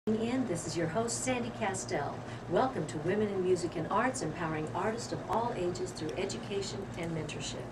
This is your host, Sandy Kastel. Welcome to Women in Music and Arts, empowering artists of all ages through education and mentorship.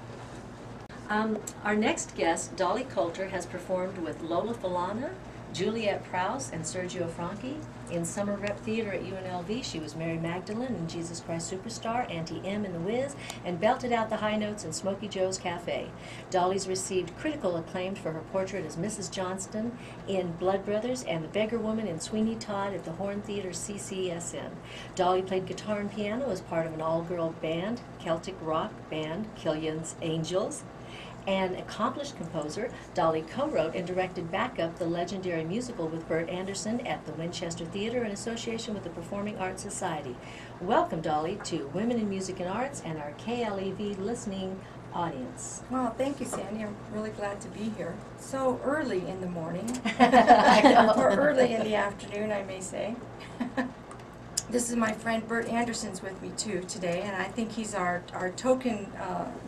Our next guest, Dolly Coulter, has performed with Lola Falana, Juliet Prowse, and Sergio Franchi. In summer rep theater at UNLV, she was Mary Magdalene in Jesus Christ Superstar, Auntie M in The Wiz, and belted out the high notes in Smokey Joe's Cafe. Dolly's received critical acclaim for her portrait as Mrs. Johnston in Blood Brothers and the Beggar Woman in Sweeney Todd at the Horn Theater CCSN. Dolly played guitar and piano as part of an all-girl band, Celtic rock band Killian's Angels. An accomplished composer, Dolly co-wrote and directed Backup, the legendary musical with Bert Anderson at the Winchester Theater in association with the Performing Arts Society. Welcome, Dolly, to Women in Music and Arts and our KLEV listening audience. Well, thank you, Sandy. I'm really glad to be here. So early in the morning, I know. or early in the afternoon, I may say. This is my friend Bert Anderson's with me too today, and I think he's our token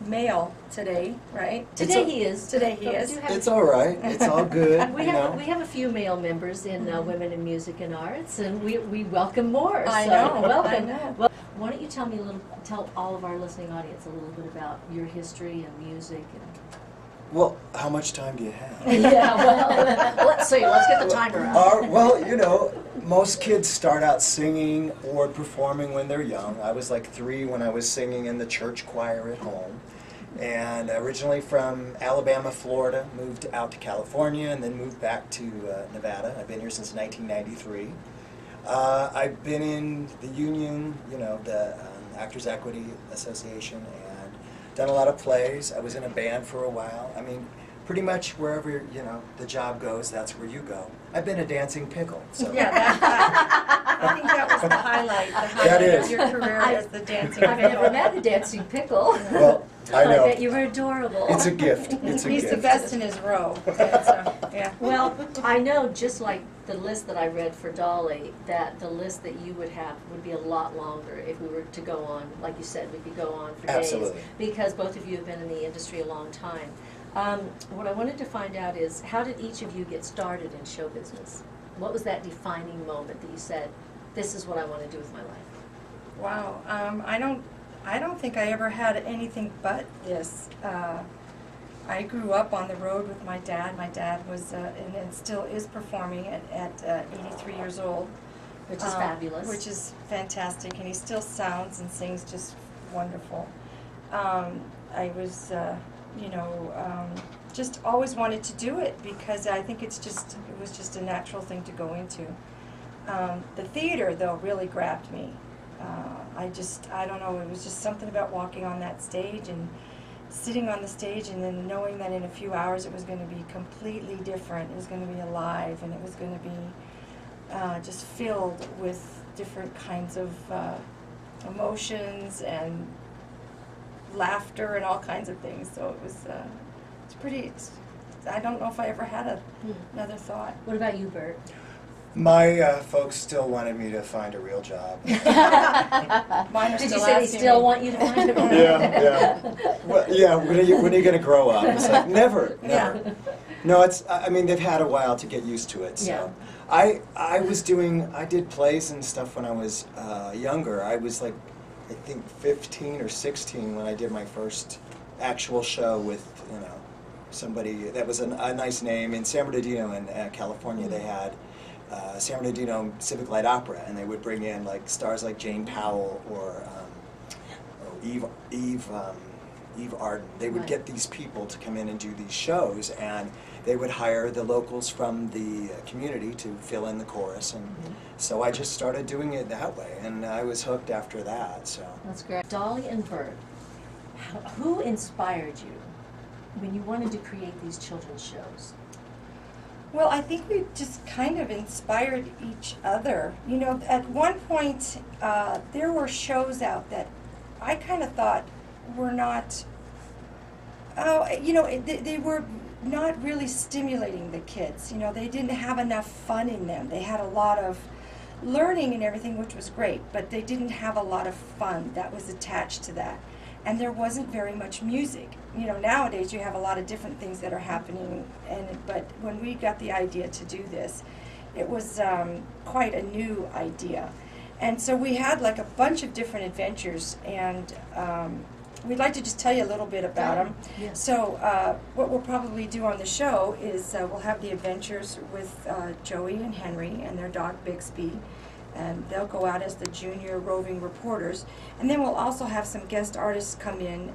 male today, right? Today he is. Today he is. It's all right. It's all good. We have a few male members in Women in Music and Arts, and we welcome more. I so know. Welcome. I know. Well, why don't you tell all of our listening audience a little bit about your history and music and. Well, how much time do you have? Yeah, well, let's get the timer out. Well, you know, most kids start out singing or performing when they're young. I was like 3 when I was singing in the church choir at home. And originally from Alabama, Florida, moved out to California and then moved back to Nevada. I've been here since 1993. I've been in the union, you know, the Actors Equity Association, and done a lot of plays. I was in a band for a while. I mean, pretty much wherever, you know, the job goes, that's where you go. I've been a dancing pickle. So. Yeah, I think that was the highlight. That of your career as the dancing I've never met a dancing pickle. Well, I know. I bet you were adorable. It's a gift. It's a He's gift. the best in his row. So, yeah. Well, I know, just like the list that I read for Dolly, that the list that you would have would be a lot longer if we were to go on. Like you said, we could go on for Absolutely. days. Because both of you have been in the industry a long time. What I wanted to find out is, how did each of you get started in show business? What was that defining moment that you said, this is what I want to do with my life? Wow. I don't think I ever had anything but this. I grew up on the road with my dad. My dad was, and still is performing at 83 years old. Which is fabulous. Which is fantastic, and he still sounds and sings just wonderful. I was, just always wanted to do it because I think it was just a natural thing to go into. The theater, though, really grabbed me. I don't know, it was just something about walking on that stage and sitting on the stage and then knowing that in a few hours it was going to be completely different. It was going to be alive, and it was going to be just filled with different kinds of emotions and laughter and all kinds of things. So it was, I don't know if I ever had another thought. What about you, Bert? My folks still wanted me to find a real job. Mine are Did still you say they asking still me. want you to find a Yeah. Well, yeah, when are you going to grow up? It's like, never. Yeah. No, I mean, they've had a while to get used to it, so. Yeah. I did plays and stuff when I was younger. I was like, I think 15 or 16 when I did my first actual show with, you know, somebody that was a nice name. In San Bernardino in California, they had San Bernardino Civic Light Opera, and they would bring in like stars like Jane Powell or Eve Arden. They would get these people to come in and do these shows, and they would hire the locals from the community to fill in the chorus, and so I just started doing it that way, and I was hooked after that. So That's great. Dolly and Bert, who inspired you when you wanted to create these children's shows? Well, I think we just kind of inspired each other. You know, at one point, there were shows out that I kind of thought were not, they were not really stimulating the kids. You know, they didn't have enough fun in them. They had a lot of learning and everything, which was great, but they didn't have a lot of fun that was attached to that. And there wasn't very much music. You know, nowadays you have a lot of different things that are happening, but when we got the idea to do this, quite a new idea. And so we had like a bunch of different adventures, and we'd like to just tell you a little bit about them. Yes. So what we'll probably do on the show is we'll have the adventures with Joey and Henry and their dog Bixby, and they'll go out as the junior roving reporters. And then we'll also have some guest artists come in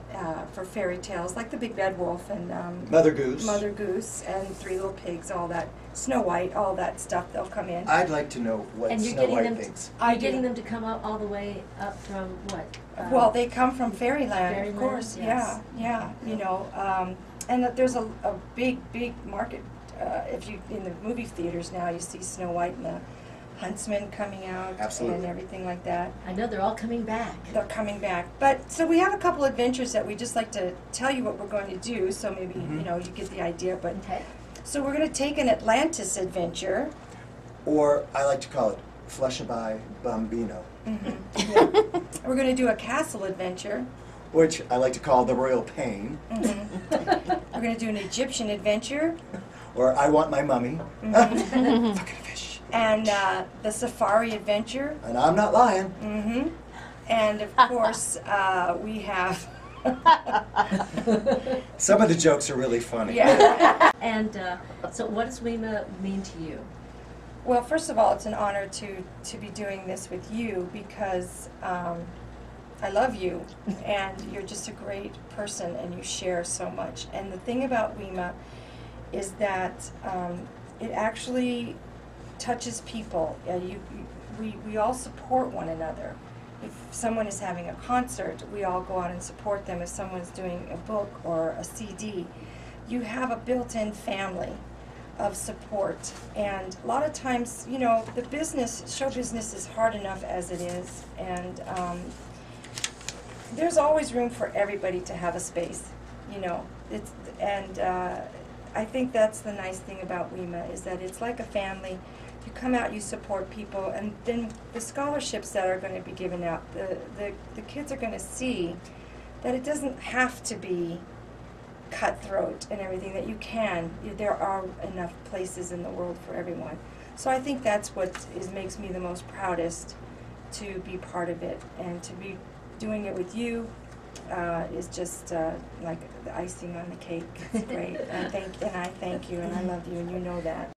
for fairy tales, like the Big Bad Wolf and Mother Goose. Mother Goose and Three Little Pigs, all that, Snow White, all that stuff. They'll come in. I'd like to know what And you're Snow getting White them thinks. Are you getting them to come up all the way up from what? Well, they come from Fairyland, Fairyland, of course. yes. Yeah. You know, and there's a big market. If you in the movie theaters now, you see Snow White and the Huntsman coming out. Absolutely. And everything like that. I know they're all coming back. They're coming back. But so we have a couple adventures that we just like to tell you what we're going to do. So maybe you know you get the idea. But Okay. so we're going to take an Atlantis adventure. Or I like to call it Fleshaby Bambino, Yeah. We're going to do a castle adventure. which I like to call the Royal Pain. We're going to do an Egyptian adventure. Or I Want My Mummy. Fucking fish. And the safari adventure. And I'm not lying. Mm-hmm. And of course, we have. Some of the jokes are really funny. Yeah. And so what does WIMA mean to you? Well, first of all, it's an honor to be doing this with you because I love you, and you're just a great person, and you share so much. And the thing about WIMA is that it actually touches people. We all support one another. If someone is having a concert, we all go out and support them. If someone's doing a book or a CD, you have a built-in family of support. And a lot of times, you know, the show business is hard enough as it is, and there's always room for everybody to have a space, you know. I think that's the nice thing about WIMA, is that it's like a family. You come out, you support people, and then the scholarships that are going to be given out, the kids are going to see that it doesn't have to be cutthroat and everything, that you can. There are enough places in the world for everyone. So I think that's what makes me the most proudest, to be part of it, and to be doing it with you is just like the icing on the cake. It's great. And I thank you, and I love you, and you know that.